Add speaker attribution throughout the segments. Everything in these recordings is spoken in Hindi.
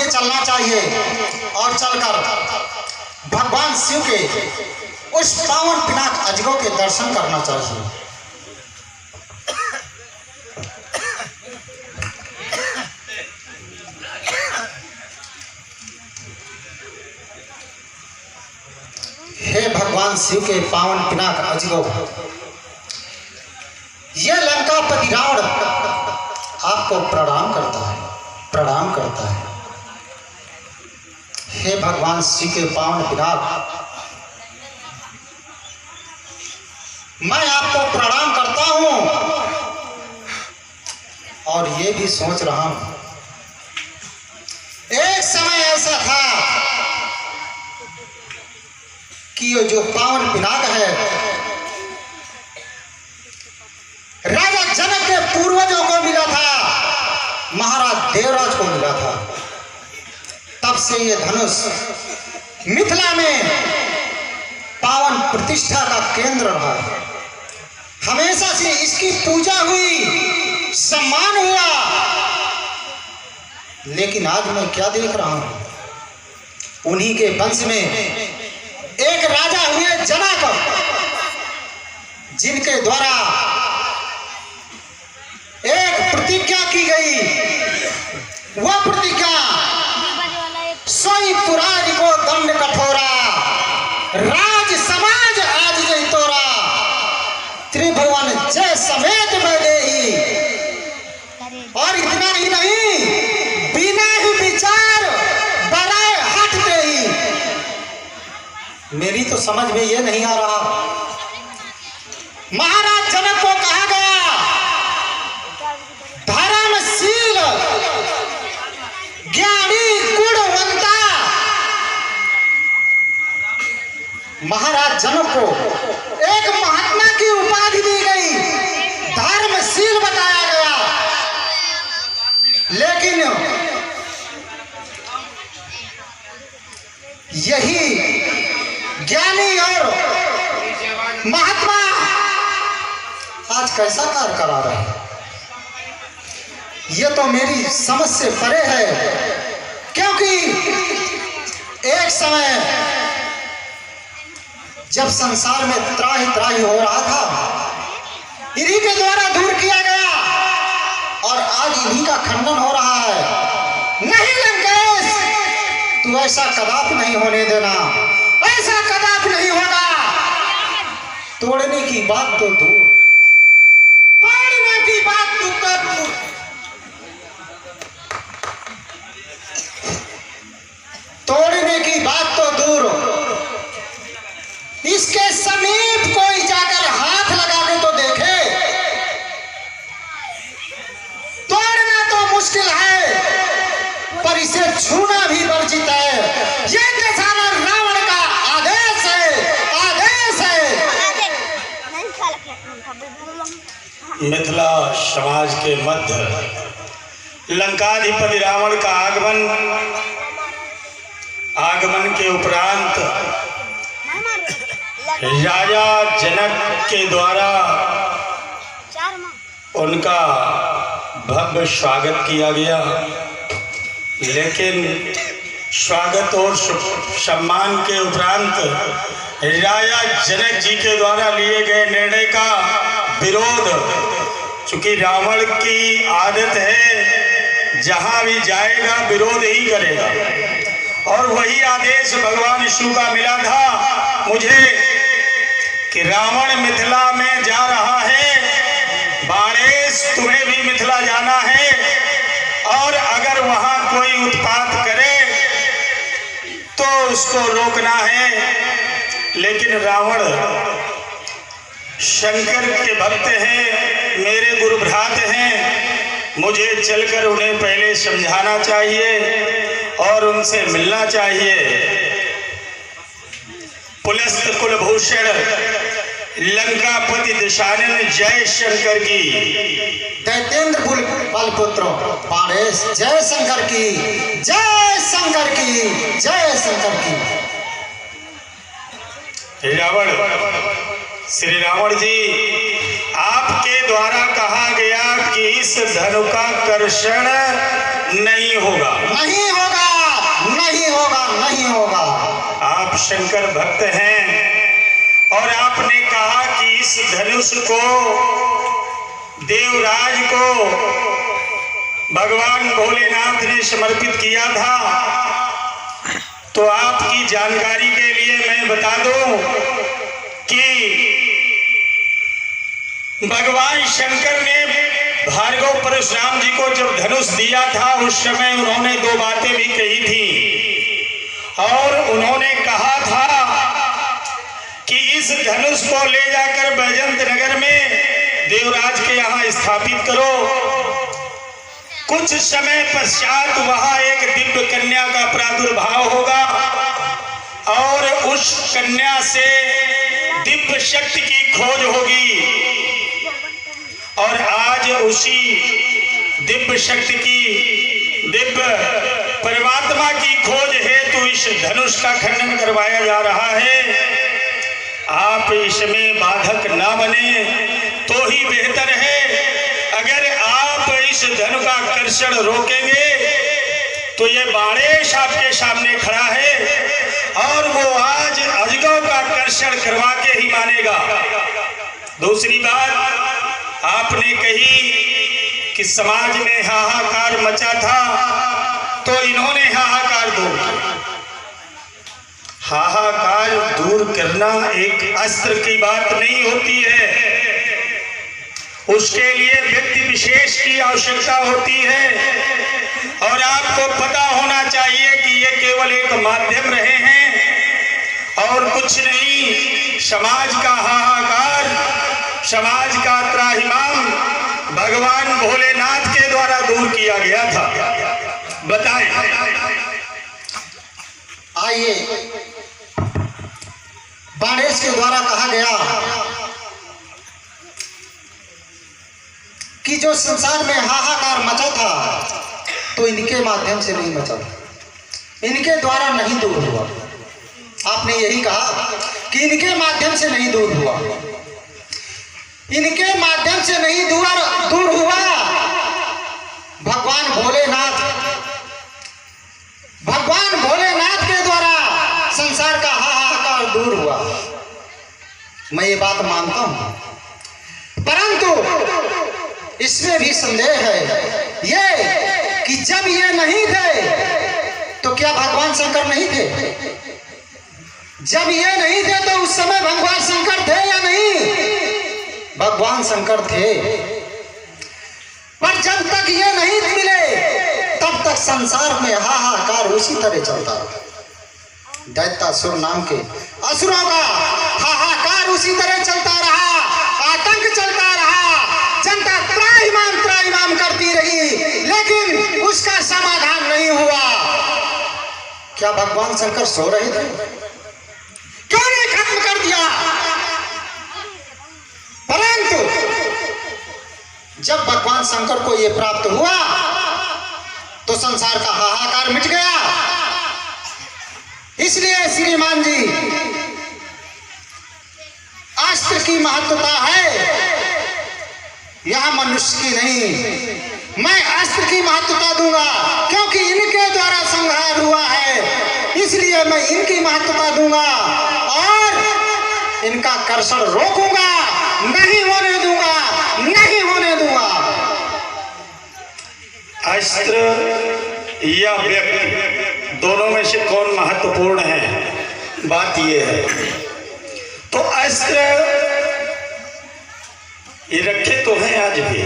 Speaker 1: के चलना चाहिए और चलकर भगवान शिव के उस पावन पिनाक अजगों के दर्शन करना चाहिए। हे भगवान शिव के पावन पिनाक अजगो, ये लंकापति रावण आपको प्रणाम करता है, प्रणाम करता है। हे भगवान शिव के पावन पिनाक, मैं आपको प्रणाम करता हूं और ये भी सोच रहा हूं, एक समय ऐसा था कि ये जो पावन पिनाक है राजा जनक के पूर्वजों को मिला था, महाराज देवराज को मिला था। तब से ये धनुष मिथिला में पावन प्रतिष्ठा का केंद्र रहा है। हमेशा से इसकी पूजा हुई, सम्मान हुआ। लेकिन आज मैं क्या देख रहा हूं, उन्हीं के वंश में एक राजा हुए जनक, जिनके द्वारा एक प्रतिज्ञा की गई। वह प्रतिज्ञा सोई पुरारी को दंड कठोरा, राज समाज आज जय तोरा, त्रिभुवन जय समेत मैं देही। और इतना ही नहीं, बिना ही विचार बड़ाए हट देही। मेरी तो समझ में ये नहीं आ रहा, महाराज जनक को कहा गया धर्मशील ज्ञानी गुणवंता। महाराज जनक को एक महात्मा की उपाधि दी गई, धर्मशील बताया गया। लेकिन यही ज्ञानी और महात्मा आज कैसा कार्य करा रहे हैं, ये तो मेरी समझ से परे है। क्योंकि एक समय जब संसार में त्राही त्राही हो रहा था, इन्हीं के द्वारा दूर किया गया और आज इन्हीं का खंडन हो रहा है। नहीं लंकेश, तू ऐसा कदापि नहीं होने देना, ऐसा कदापि नहीं होगा। तोड़ने की बात तो दूर, तोड़ने की बात तो दूर, तोड़ने की बात तो दूर, इसके समीप कोई जाकर हाथ लगा के तो देखे। तोड़ना तो मुश्किल है, पर इसे छूना भी वर्जित है। ये किसान रावण का आदेश है, आदेश है।
Speaker 2: मिथिला समाज के मध्य लंकाधिपति रावण का आगमन के उपरांत राजा जनक के द्वारा उनका भव्य स्वागत किया गया। लेकिन स्वागत और सम्मान के उपरांत राजा जनक जी के द्वारा लिए गए निर्णय का विरोध, चूंकि रावण की आदत है जहां भी जाएगा विरोध ही करेगा, और वही आदेश भगवान शिव का मिला था मुझे कि रावण मिथिला में जा रहा है, बाणेश तुम्हें भी मिथिला जाना है, और अगर वहां कोई उत्पात करे तो उसको रोकना है। लेकिन रावण शंकर के भक्त हैं, मेरे गुरु भ्रात हैं, मुझे चलकर उन्हें पहले समझाना चाहिए और उनसे मिलना चाहिए। पुलस्त कुलभूषण लंकापति दशानन जय शंकर की,
Speaker 1: दैतेंद्र बलपुत्र बाणेश जय शंकर की, जय शंकर की, जय शंकर की।
Speaker 2: रावण, श्री रावण जी, आपके द्वारा कहा गया कि इस धनु का कर्षण नहीं होगा,
Speaker 1: नहीं होगा। नहीं होगा, नहीं होगा।
Speaker 2: आप शंकर भक्त हैं और आपने कहा कि इस धनुष को देवराज को भगवान भोलेनाथ ने समर्पित किया था। तो आपकी जानकारी के लिए मैं बता दूं कि भगवान शंकर ने भार्गव परशुराम जी को जब धनुष दिया था उस समय उन्होंने दो बातें भी कही थी और उन्होंने कहा था कि इस धनुष को ले जाकर बैजंत नगर में देवराज के यहाँ स्थापित करो। कुछ समय पश्चात वहां एक दिव्य कन्या का प्रादुर्भाव होगा और उस कन्या से दिव्य शक्ति की खोज होगी और आज उसी दिव्य शक्ति की, दिव्य परमात्मा की खोज हेतु इस धनुष का खंडन करवाया जा रहा है। आप इसमें बाधक ना बने तो ही बेहतर है। अगर आप इस धनु का कर्षण रोकेंगे तो ये बाणेश आपके सामने खड़ा है और वो आज अजगव का कर्षण करवा के ही मानेगा। दूसरी बात आपने कही कि समाज में हाहाकार मचा था तो इन्होंने हाहाकार दूर किया। हाहाकार दूर करना एक अस्त्र की बात नहीं होती है, उसके लिए व्यक्ति विशेष की आवश्यकता होती है और आपको पता होना चाहिए कि ये केवल एक माध्यम रहे हैं और कुछ नहीं। समाज का हाहाकार, समाज का त्राहिमाम भगवान भोलेनाथ के द्वारा दूर किया गया था। बताएं।
Speaker 1: आइए, बाणेश के द्वारा कहा गया कि जो संसार में हाहाकार मचा था तो इनके माध्यम से नहीं मचा, इनके द्वारा नहीं दूर हुआ। आपने यही कहा कि इनके माध्यम से नहीं दूर हुआ, इनके माध्यम से नहीं दूर हुआ। भगवान भोलेनाथ के द्वारा संसार का हाहाकार दूर हुआ। मैं ये बात मानता हूं, परंतु इसमें भी संदेह है ये कि जब ये नहीं थे तो क्या भगवान शंकर नहीं थे? जब ये नहीं थे तो उस समय भगवान शंकर थे या नहीं? भगवान शंकर थे, पर जब तक ये नहीं मिले तब तक संसार में हाहाकार उसी तरह चलता रहा। दैत्यासुर नाम के असुरों का हाहाकार उसी तरह चलता रहा, आतंक चलता रहा, जनता त्राहिमाम करती रही, लेकिन उसका समाधान नहीं हुआ। क्या भगवान शंकर सो रहे थे? क्यों नहीं खत्म कर दिया? परंतु जब भगवान शंकर को यह प्राप्त हुआ तो संसार का हाहाकार मिट गया। इसलिए श्रीमान जी, अस्त्र की महत्वता है, यहां मनुष्य की नहीं। मैं अस्त्र की महत्वता दूंगा क्योंकि इनके द्वारा संहार हुआ है, इसलिए मैं इनकी महत्वता दूंगा और इनका कर्षण रोकूंगा, नहीं होने दूंगा, नहीं होने दूंगा।
Speaker 2: अस्त्र या व्यक्ति, दोनों में से कौन महत्वपूर्ण है? बात यह है। तो अस्त्र ये रखे तो हैं, आज भी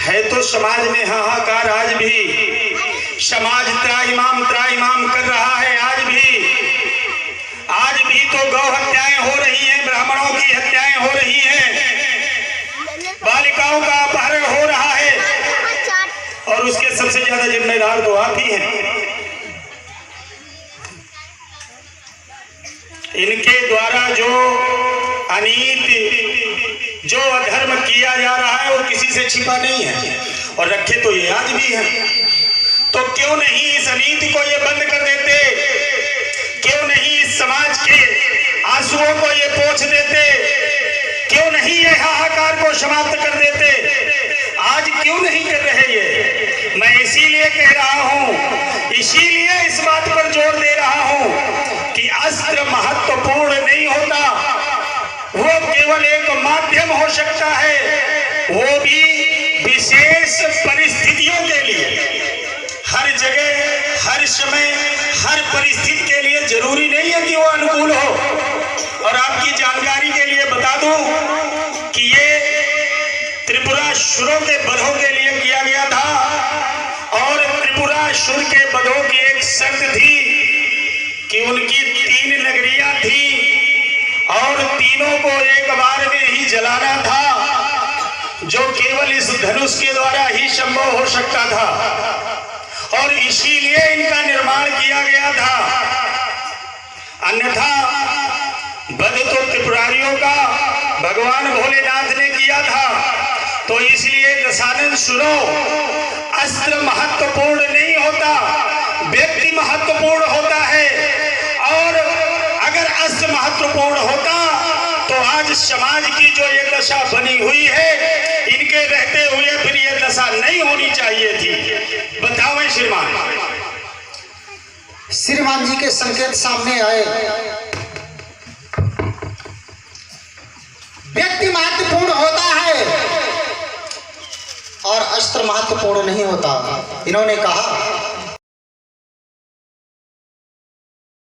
Speaker 2: है, तो समाज में हाहाकार आज भी, समाज त्राहिमाम कर रहा है। आज भी तो गौ हत्याएं हो रही हैं, ब्राह्मणों की हत्याएं हो रही हैं, बालिकाओं का अपहरण हो रहा है और उसके सबसे ज्यादा जिम्मेदार तो आप ही हैं। इनके द्वारा जो अनीति, जो अधर्म किया जा रहा है वो किसी से छिपा नहीं है और रखे तो ये आज भी है। तो क्यों नहीं इस अनीति को ये बंद कर देते? क्यों नहीं इस समाज के आंसुओं को ये पोंछ देते? क्यों नहीं ये हाहाकार को समाप्त कर देते? आज क्यों नहीं कर रहे ये? मैं इसीलिए कह रहा हूं, इसीलिए इस बात पर जोर दे रहा हूं कि अस्त्र महत्वपूर्ण नहीं होता, वो केवल एक माध्यम हो सकता है, वो भी विशेष परिस्थितियों के लिए। हर जगह, हर समय, हर परिस्थिति के लिए जरूरी नहीं है कि वो अनुकूल हो। और आपकी जानकारी के लिए बता दूं कि ये त्रिपुरासुरों के वधों के लिए किया गया था। और त्रिपुरासुर के वधों की एक शर्त थी कि उनकी 3 नगरियां थी और तीनों को एक बार में ही जलाना था, जो केवल इस धनुष के द्वारा ही संभव हो सकता था। और इसीलिए इनका निर्माण किया गया था। अन्यथा वध तो त्रिपुरारियों का भगवान भोलेनाथ ने किया था। तो इसलिए दशानन सुनो, अस्त्र महत्वपूर्ण नहीं होता, व्यक्ति महत्वपूर्ण होता है। और अगर अस्त्र महत्वपूर्ण होता तो आज समाज की जो ये दशा बनी हुई है, इनके रहते हुए फिर ये दशा नहीं होनी चाहिए थी। बताओ श्रीमान।
Speaker 1: श्रीमान जी के संकेत सामने आए। व्यक्ति महत्वपूर्ण होता है और अस्त्र महत्वपूर्ण नहीं होता। इन्होंने कहा